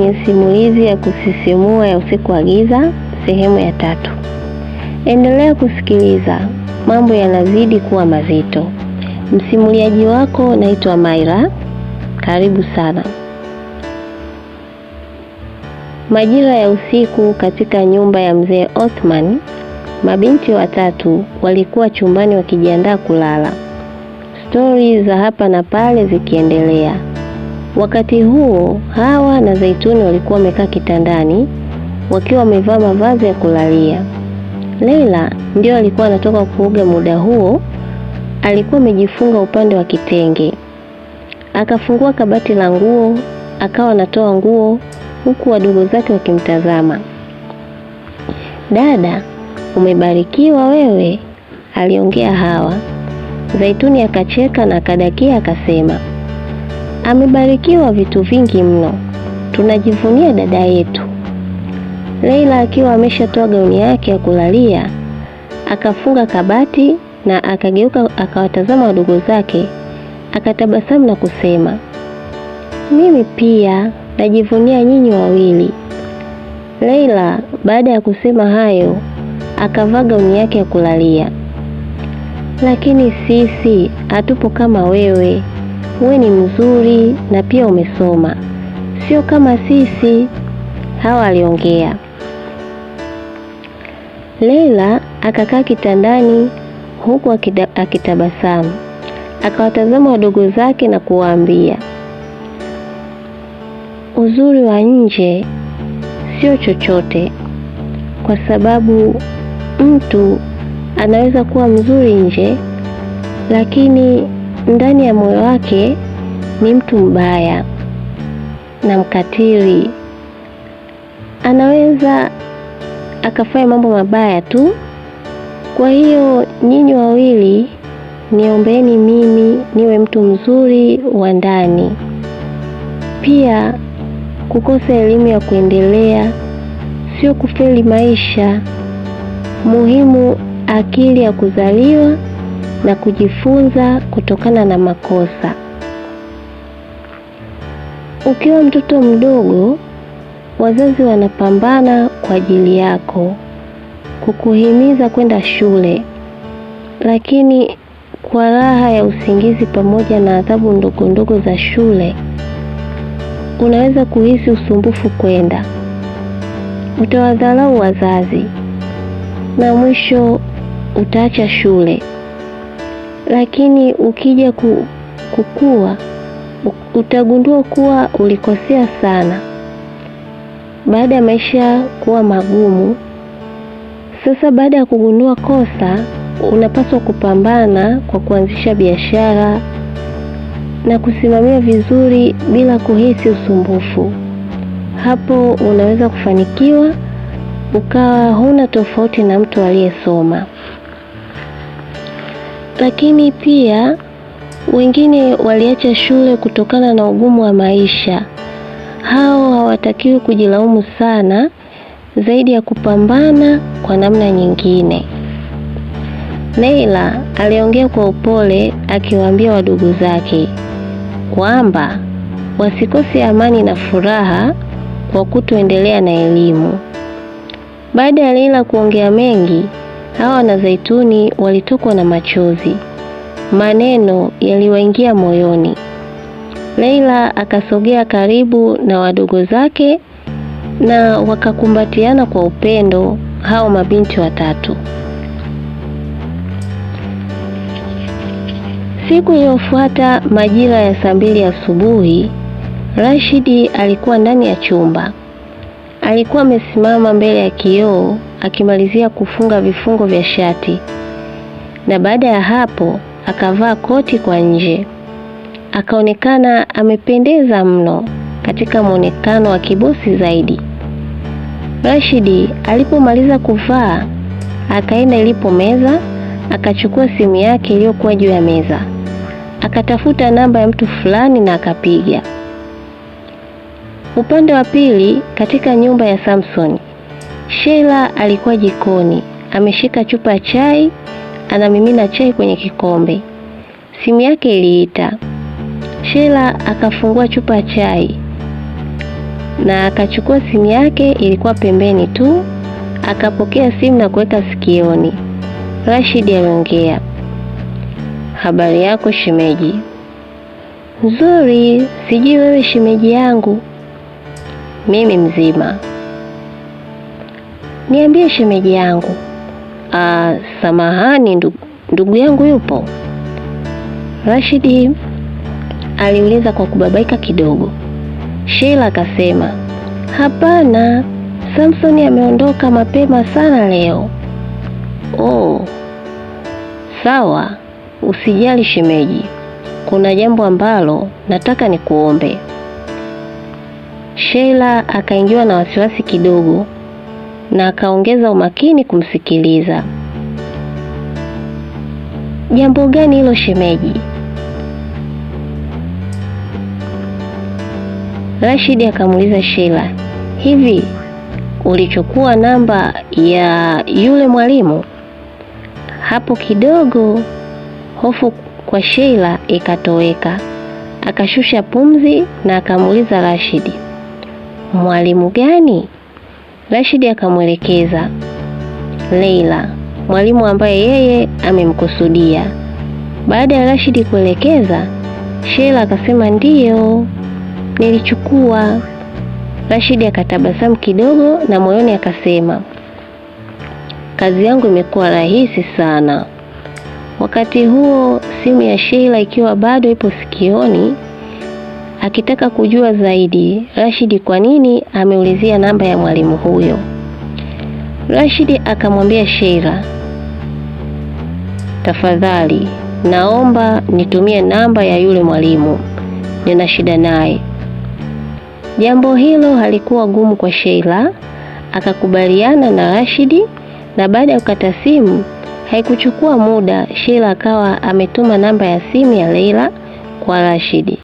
Ni simulizi ya kusisimua ya Usiku wa Giza sehemu ya 3. Endelea kusikiliza, mambo yanazidi kuwa mazito. Msimuliaji wako naitwa Maira. Karibu sana. Majira ya usiku katika nyumba ya mzee Othman, mabinti watatu walikuwa chumbani wakijiandaa kulala. Stori za hapa na pale zikiendelea. Wakati huo Hawa na Zaituni walikuwa wamekaa kitandani wakiwa wamevaa mavazi ya kulalia. Leila ndio alikuwa anatoka kuoga muda huo, alikuwa amejifunga upande wa kitenge. Akafungua kabati la nguo, akawa anatoa nguo huku wadogo zake wakimtazama. "Dada, umebarikiwa wewe," aliongea Hawa. Zaituni akacheka na akadakia akasema, "Amebarikiwa vitu vingi mno. Tunajivunia dada yetu." Leila akiwa ameshatoa gauni yake ya kulalia, akafunga kabati na akageuka akawatazama wadogo zake, akatabasamu na kusema, "Mimi pia najivunia nyinyi wawili." Leila baada ya kusema hayo, akavaa gauni yake ya kulalia. "Lakini sisi hatupo kama wewe. Wewe ni mzuri na pia umesoma. Sio kama sisi," Hawa aliongea. Leila akakaa kitandani huku akitabasamu. Akawatazama wadogo zake na kuwaambia, "Uzuri wa nje sio chochote, kwa sababu mtu anaweza kuwa mzuri nje, lakini ndani ya moyo wake ni mtu mbaya na mkatili. Anaweza akafanya mambo mabaya tu. Kwa hiyo nyinyi wawili niombeeni mimi niwe mtu mzuri wa ndani. Pia kukosa elimu ya kuendelea sio kufeli maisha. Muhimu akili ya kuzaliwa na kujifunza kutokana na makosa. Ukiwa mtoto mdogo, wazazi wanapambana kwa ajili yako, kukuhimiza kwenda shule, lakini kwa raha ya usingizi pamoja na adhabu ndogo ndogo za shule, unaweza kuhisi usumbufu kwenda. Utawadharau wazazi na mwisho utaacha shule. Lakini ukija kukua, utagundua kuwa ulikosea sana. Baada ya maisha kuwa magumu, sasa baada ya kugundua kosa, unapaswa kupambana kwa kuanzisha biashara na kusimamia vizuri bila kuhisi usumbufu. Hapo unaweza kufanikiwa, ukawa huna tofauti na mtu aliyesoma." Lakini pia wengine waliacha shule kutokana na ugumu wa maisha. Hao hawatakiwi kujilaumu sana, zaidi ya kupambana kwa namna nyingine. Leila aliongea kwa upole akiwaambia wadogo zake kwamba wasikose amani na furaha kwa kutoendelea na elimu. Baada ya Leila kuongea mengi, Hawa na Zaituni walitokwa na machozi. Maneno yaliwaingia moyoni. Leila akasogea karibu na wadogo zake na wakakumbatiana kwa upendo hao mabinti watatu. Siku iliyofuata majira ya 2 asubuhi, Rashidi alikuwa ndani ya chumba. Alikuwa amesimama mbele ya kioo akimalizia kufunga vifungo vya shati, na baada ya hapo akavaa koti kwa nje. Akaonekana amependeza mno katika muonekano wa kibosi zaidi. Rashidi alipomaliza kuvaa, akaenda ilipo meza, akachukua simu yake iliyokuwa juu ya meza. Akatafuta namba ya mtu fulani na akapiga. Upande wa pili katika nyumba ya Samson, Sheila alikuwa jikoni, ameshika chupa ya chai, anamimina chai kwenye kikombe. Simu yake iliita. Sheila akafungua chupa ya chai. na akachukua simu yake, ilikuwa pembeni tu, akapokea simu na kuweka sikioni. Rashidi aliongea. Habari yako shemeji? Nzuri, sijui wewe shemeji yangu. Mimi mzima. Niambie shemeji yangu. Samahani ndugu yangu yupo? Rashidi aliuliza kwa kubabaika kidogo. Sheila akasema, hapana, Samson ameondoka mapema sana leo. Oh, sawa, usijali shemeji. Kuna jambo ambalo nataka nikuombe. Sheila akaingiwa na wasiwasi kidogo na akaongeza umakini kumsikiliza. Jambo gani hilo shemeji? Rashidi akamuuliza Sheila, hivi ulichukua namba ya yule mwalimu? Hapo kidogo hofu kwa Sheila ikatoweka. Akashusha pumzi na akamuuliza Rashidi, mwalimu gani? Rashidi akamwelekeza Leila, mwalimu ambaye yeye amemkusudia. Baada ya Rashidi kuelekeza, Sheila akasema ndiyo, nilichukua. Rashidi akatabasamu kidogo na moyoni akasema, kazi yangu imekuwa rahisi sana. Wakati huo simu ya Sheila ikiwa bado ipo sikioni, akitaka kujua zaidi Rashidi kwa nini ameulizia namba ya mwalimu huyo. Rashidi akamwambia Sheila, tafadhali naomba nitumie namba ya yule mwalimu, nina shida naye. Jambo hilo halikuwa gumu kwa Sheila, akakubaliana na Rashidi, na baada ya kukata simu haikuchukua muda Sheila akawa ametuma namba ya simu ya Leila kwa Rashidi.